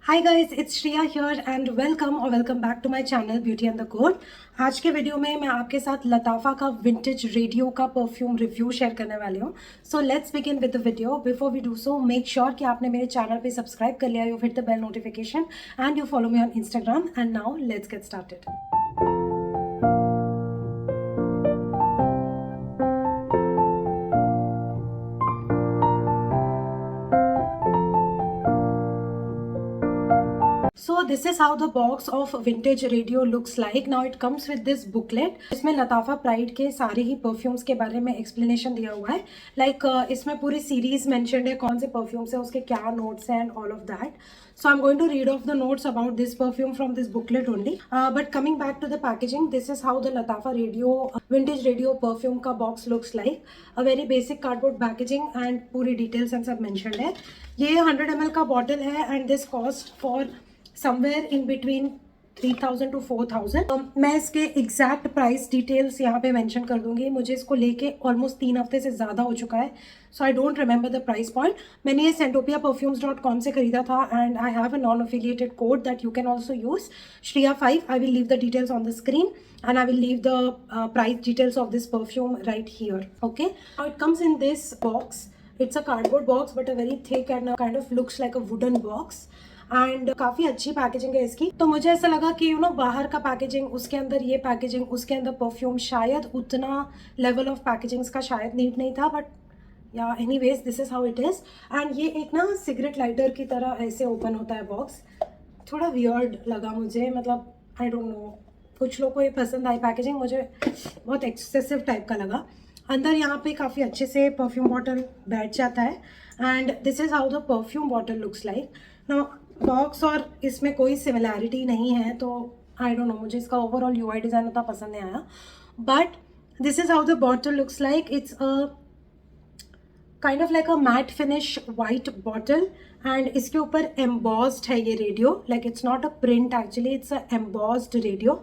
Hi guys, it's Shreya here and welcome back to my channel beauty and the code. आज के video में मैं आपके साथ लताफा का विंटेज रेडियो का परफ्यूम रिव्यू शेयर करने वाली हूँ। So let's begin with the video. Before we do so make sure कि आपने मेरे चैनल पे सब्सक्राइब कर लिया, you hit the bell notification and you follow me on Instagram. And now let's get started. So this is how the box of vintage radio looks like. Now it comes with this booklet. इसमें लताफा pride के सारे ही perfumes के बारे में explanation दिया हुआ है। इसमें पूरी सीरीज मेंशन्ड है, कौन से परफ्यूम्स है, उसके क्या नोट्स हैं and all of that. So I'm going to read off the notes about this perfume from this booklet only. But coming back to the packaging, this is how the Latafa Radio vintage radio perfume का box looks like. A very basic cardboard packaging and पूरी details and सब mentioned है. ये 100 ml का bottle है and this cost for somewhere in between 3000 to 4000. मैं इसके exact price details यहाँ पे मेंशन कर दूंगी. मुझे इसको लेके ऑलमोस्ट 3 हफ्ते से ज़्यादा हो चुका है, so I don't remember the price point. मैंने ये sentopia-perfumes.com से खरीदा था and I have a non affiliated code that you can also use, Shriya5. I will leave the details on the screen and I will leave the price details of this perfume right here. Okay, now it comes in this box. It's a cardboard box but a very thick and kind of looks like a wooden box. And काफ़ी अच्छी packaging है इसकी. तो मुझे ऐसा लगा कि बाहर का पैकेजिंग, उसके अंदर ये पैकेजिंग, उसके अंदर परफ्यूम, शायद उतना लेवल ऑफ पैकेजिंग्स का शायद नीड नहीं था. बट या anyways this is how it is. And ये एक सिगरेट लाइटर की तरह ऐसे ओपन होता है बॉक्स. थोड़ा वियर्ड लगा मुझे, मतलब आई डोंट नो, कुछ लोग को ये पसंद आई पैकेजिंग, मुझे बहुत एक्सेसिव टाइप का लगा. अंदर यहाँ पे काफ़ी अच्छे से परफ्यूम बॉटल बैठ जाता है and this is how the perfume bottle looks like. Now box और इसमें कोई सिमिलैरिटी नहीं है, तो आई डोंट नो, मुझे इसका ओवरऑल यूआई डिज़ाइन उतना पसंद नहीं आया. But this is how the bottle looks like. It's a kind of like a matte finish white bottle and इसके ऊपर एम्बॉस्ड है ये radio. Like it's not a print actually, it's a embossed radio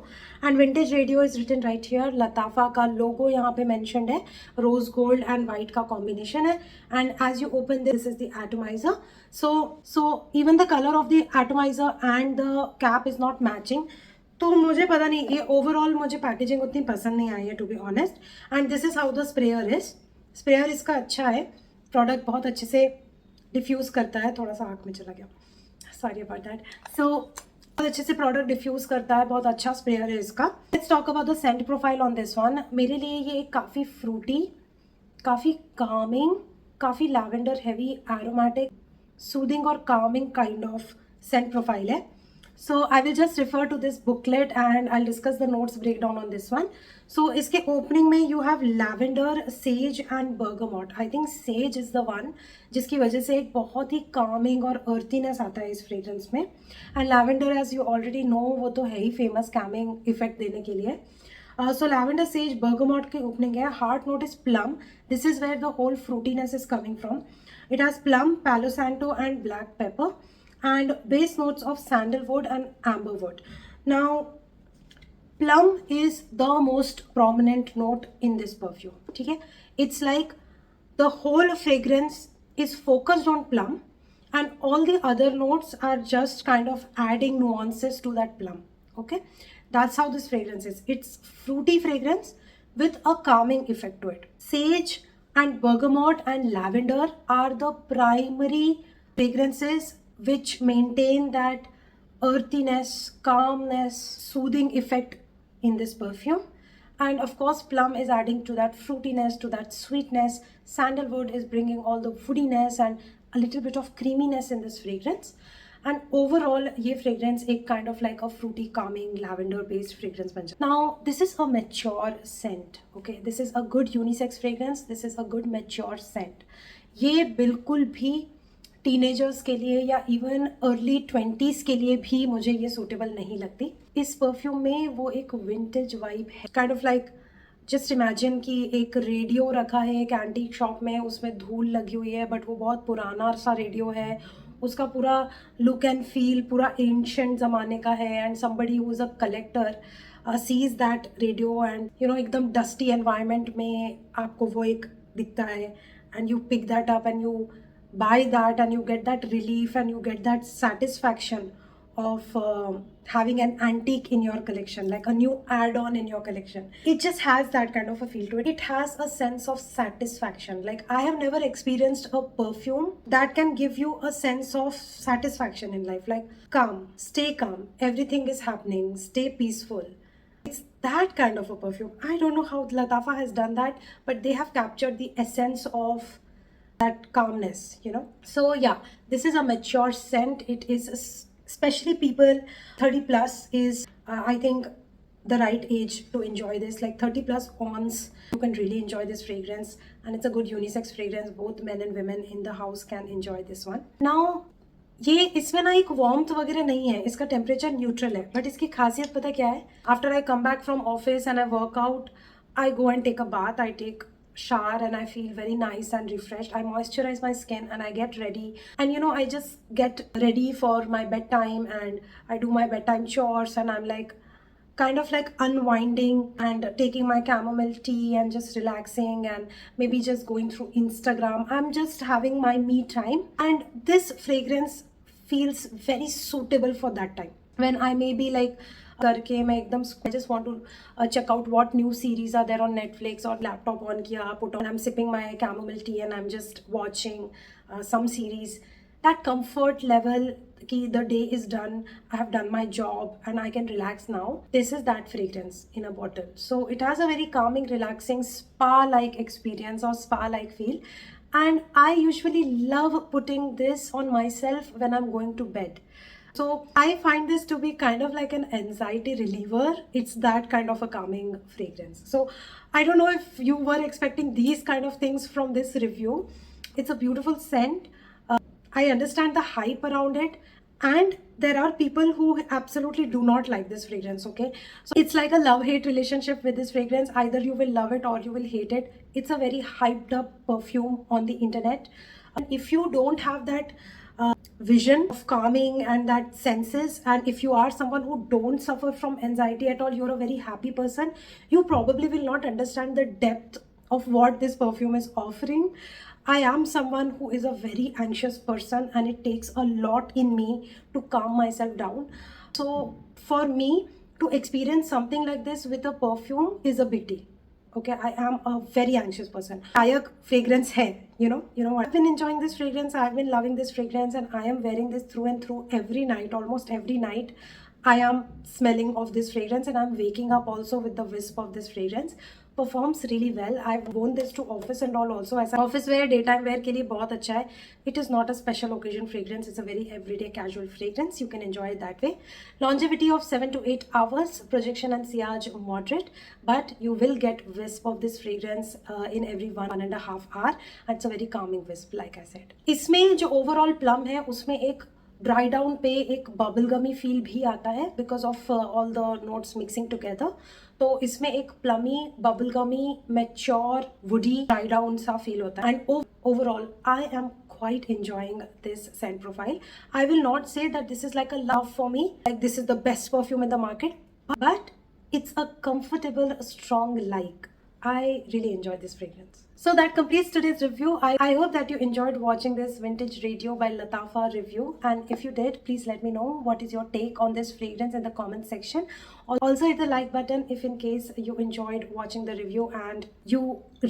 and vintage radio is written right here. Lattafa का logo यहाँ पे mentioned है, rose gold and white का combination है. And as you open this is the atomiser. So even the colour of the atomiser and the cap is not matching. तो मुझे पता नहीं, ये ओवरऑल मुझे पैकेजिंग उतनी पसंद नहीं आई है to be honest. And this is how the sprayer is. Sprayer इसका अच्छा है, प्रोडक्ट बहुत अच्छे से डिफ्यूज़ करता है. थोड़ा सा आँख में चला गया, सॉरी अबाउट दैट. सो बहुत अच्छे से प्रोडक्ट डिफ्यूज़ करता है, बहुत अच्छा स्प्रेयर है इसका. Let's talk about the Saint profile on this one. मेरे लिए ये काफ़ी फ्रूटी, काफ़ी कामिंग, काफ़ी लैवेंडर हैवी, एरोमेटिक, सूदिंग और Kameng kind of Saint profile है. So I will just refer to this booklet and I'll discuss the notes breakdown on this one. So इसके opening में you have lavender, sage and bergamot. I think sage is the one जिसकी वजह से एक बहुत ही calming और earthiness आता है इस fragrance में. And lavender as you already know, वो तो है ही famous calming effect देने के लिए. So lavender, sage, bergamot की opening है. Heart note is plum. This is where the whole fruitiness is coming from. It has plum, palo santo and black pepper. And base notes of sandalwood and amberwood. Now, plum is the most prominent note in this perfume. Okay? It's like the whole fragrance is focused on plum, and all the other notes are just kind of adding nuances to that plum. Okay? That's how this fragrance is. It's fruity fragrance with a calming effect to it. Sage and bergamot and lavender are the primary fragrances which maintain that earthiness, calmness, soothing effect in this perfume. And of course, plum is adding to that fruitiness, to that sweetness. Sandalwood is bringing all the woodiness and a little bit of creaminess in this fragrance. And overall, ये fragrance एक kind of like a fruity, calming, lavender-based fragrance बन जाता है. Now, this is a mature scent. Okay, this is a good unisex fragrance. This is a good mature scent. ये बिल्कुल भी teenagers के लिए या इवन अर्ली 20s के लिए भी मुझे ये सूटेबल नहीं लगती. इस परफ्यूम में वो एक विंटेज वाइब है, kind of like just imagine कि एक रेडियो रखा है एक एंटीक शॉप में, उसमें धूल लगी हुई है बट वो बहुत पुराना सा रेडियो है, उसका पूरा लुक एंड फील पूरा एंशिएंट ज़माने का है. And somebody who is a collector sees that radio and एकदम डस्टी एनवायरनमेंट में आपको वो एक दिखता है and you pick that up and you buy that and you get that relief and you get that satisfaction of having an antique in your collection, like a new add-on in your collection. It just has that kind of a feel to it. It has a sense of satisfaction. Like, I have never experienced a perfume that can give you a sense of satisfaction in life. Like, calm, everything is happening, stay peaceful. It's that kind of a perfume. I don't know how Latafa has done that, but they have captured the essence of that calmness, you know. So yeah, this is a mature scent. It is especially people 30 plus is I think the right age to enjoy this. Like 30 plus ons, you can really enjoy this fragrance, and it's a good unisex fragrance. Both men and women in the house can enjoy this one. Now ये इसमें ना एक warmth वगैरह नहीं है, इसका temperature neutral है, but इसकी खासियत पता क्या है? After I come back from office and I work out, I go and take a bath, I take shower and I feel very nice and refreshed. I moisturize my skin and I get ready, and you know, I just get ready for my bedtime and I do my bedtime chores, and I'm like kind of like unwinding and taking my chamomile tea and just relaxing and maybe just going through Instagram. I'm just having my me time, and this fragrance feels very suitable for that time when I may be like करके मैं एकदम I just want to check out what new series are there on Netflix, और laptop on किया, put on, I'm sipping my chamomile tea and I'm just watching some series. That comfort level कि the day is done, I have done my job and I can relax now. This is that fragrance in a bottle. So it has a very calming, relaxing, spa-like experience or spa-like feel. And I usually love putting this on myself when I'm going to bed. So I find this to be kind of like an anxiety reliever. It's that kind of a calming fragrance. So I don't know if you were expecting these kind of things from this review. It's a beautiful scent. I understand the hype around it, and there are people who absolutely do not like this fragrance, okay? So it's like a love-hate relationship with this fragrance. Either you will love it or you will hate it. It's a very hyped up perfume on the internet. And if you don't have that vision of calming and that senses, and if you are someone who don't suffer from anxiety at all, you're a very happy person, you probably will not understand the depth of what this perfume is offering. I am someone who is a very anxious person, and it takes a lot in me to calm myself down. So for me to experience something like this with a perfume is a big deal. Okay, I am a very anxious person. Kayak fragrance hai, you know what? I've been enjoying this fragrance. I've been loving this fragrance, and I am wearing this through and through every night. Almost every night I am smelling of this fragrance, and I'm waking up also with the wisp of this fragrance. Performs really well. I've worn this to office and all also. As office wear, daytime wear के लिए बहुत अच्छा है. It is not a special occasion fragrance. It's a very everyday casual fragrance. You can enjoy it that way. Longevity of 7 to 8 hours. Projection and sillage moderate, but you will get wisp of this fragrance in every 1.5 hour. And it's a very calming wisp, like I said. इसमें जो overall plum है, उसमें एक dry down पे एक bubble गमी feel भी आता है because of all the notes mixing together. तो इसमें एक प्लमी, बबल गमी, मैच्योर, वुडी, ड्राई डाउन सा फील होता है. And overall I am quite enjoying this scent profile. I will not say that this is like a love for me, like this is the best perfume in the market, but it's a comfortable, strong like. I really enjoy this fragrance. So that completes today's review. I hope that you enjoyed watching this Vintage Radio by Latafa review, and if you did, please let me know what is your take on this fragrance in the comment section. Also hit the like button if in case you enjoyed watching the review and you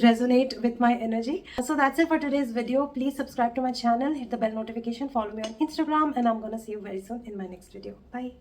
resonate with my energy. So that's it for today's video. Please subscribe to my channel, hit the bell notification, follow me on Instagram, and I'm gonna see you very soon in my next video. Bye.